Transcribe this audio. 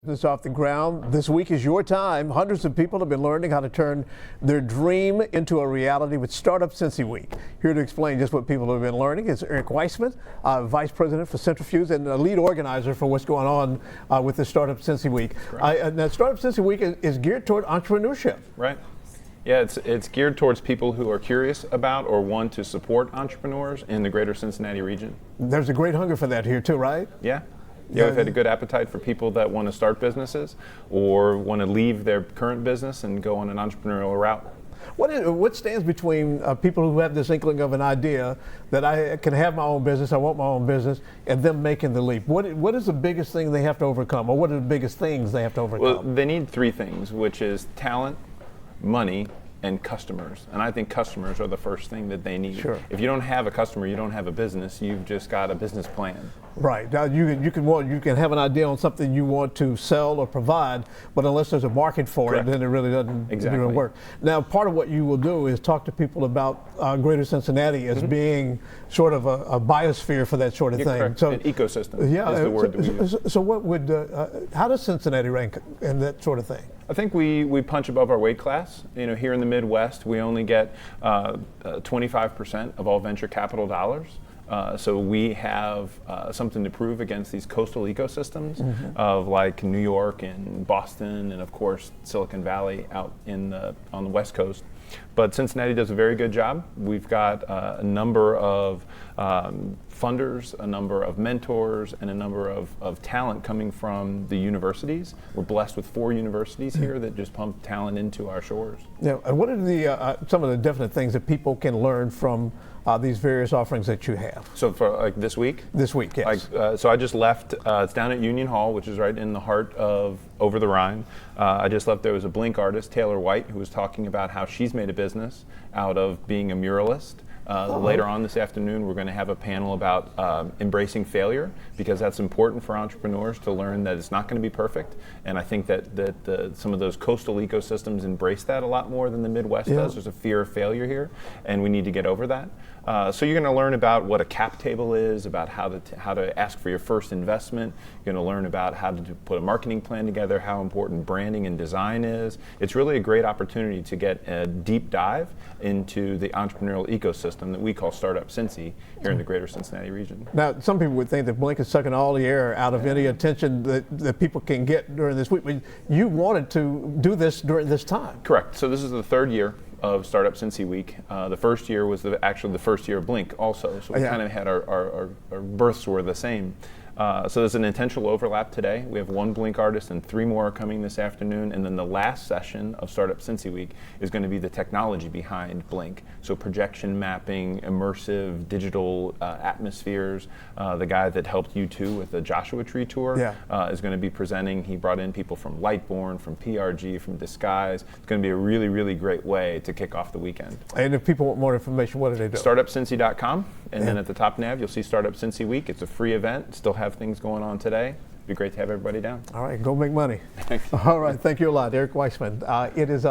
This off the ground. This week is your time. Hundreds of people have been learning how to turn their dream into a reality with StartupCincy Week. Here to explain just what people have been learning is Eric Weissmann, Vice President for Centrifuge and the lead organizer for what's going on with the StartupCincy Week. Now, StartupCincy Week is geared toward entrepreneurship. Right. Yeah, it's geared towards people who are curious about or want to support entrepreneurs in the greater Cincinnati region. There's a great hunger for that here too, right? Yeah. Yeah, we've had a good appetite for people that want to start businesses or want to leave their current business and go on an entrepreneurial route. What stands between people who have this inkling of an idea that I can have my own business, I want my own business, and them making the leap? What is the biggest thing they have to overcome, or what are the biggest things they have to overcome? Well, they need three things, which is talent, money, and customers. And I think customers are the first thing that they need. Sure. If you don't have a customer, you don't have a business. You've just got a business plan. Right. Now you can have an idea on something you want to sell or provide, but unless there's a market for Correct. it, then it really doesn't work. Now, part of what you will do is talk to people about Greater Cincinnati as being sort of a biosphere for that sort of thing. Correct. So an ecosystem is the word that we use. So what would how does Cincinnati rank in that sort of thing? I think we punch above our weight class. You know, here in the Midwest, we only get 25% of all venture capital dollars. So we have something to prove against these coastal ecosystems of like New York and Boston and of course Silicon Valley out on the West Coast. But Cincinnati does a very good job. We've got a number of funders, a number of mentors, and a number of talent coming from the universities. We're blessed with 4 universities here that just pump talent into our shores. Yeah, and what are some of the definite things that people can learn from these various offerings that you have? So for like this week? This week, yes. So I just left, it's down at Union Hall, which is right in the heart of Over the Rhine. I just left, there was a Blink artist, Taylor White, who was talking about how she's made a business out of being a muralist. Later on this afternoon, we're going to have a panel about embracing failure, because that's important for entrepreneurs to learn that it's not going to be perfect. And I think that some of those coastal ecosystems embrace that a lot more than the Midwest does. There's a fear of failure here, and we need to get over that. So you're going to learn about what a cap table is, about how to ask for your first investment. You're going to learn about how to put a marketing plan together, how important branding and design is. It's really a great opportunity to get a deep dive into the entrepreneurial ecosystem that we call StartupCincy here in the greater Cincinnati region. Now, some people would think that Blink is sucking all the air out of any attention that people can get during this week, but you wanted to do this during this time. Correct. So this is the 3rd year of StartupCincy Week. The first year was actually the first year of Blink also, so we kind of had our births were the same. So there's an intentional overlap today. We have 1 Blink artist and 3 more are coming this afternoon, and then the last session of StartupCincy Week is going to be the technology behind Blink. So projection mapping, immersive digital atmospheres. The guy that helped U2 with the Joshua Tree tour is going to be presenting. He brought in people from Lightborn, from PRG, from Disguise. It's going to be a really, really great way to kick off the weekend. And if people want more information, what do they do? StartupCincy.com, and then at the top nav, you'll see StartupCincy Week. It's a free event. Still have things going on today. It'd be great to have everybody down. All right, go make money. All right, thank you a lot, Eric Weissmann. It is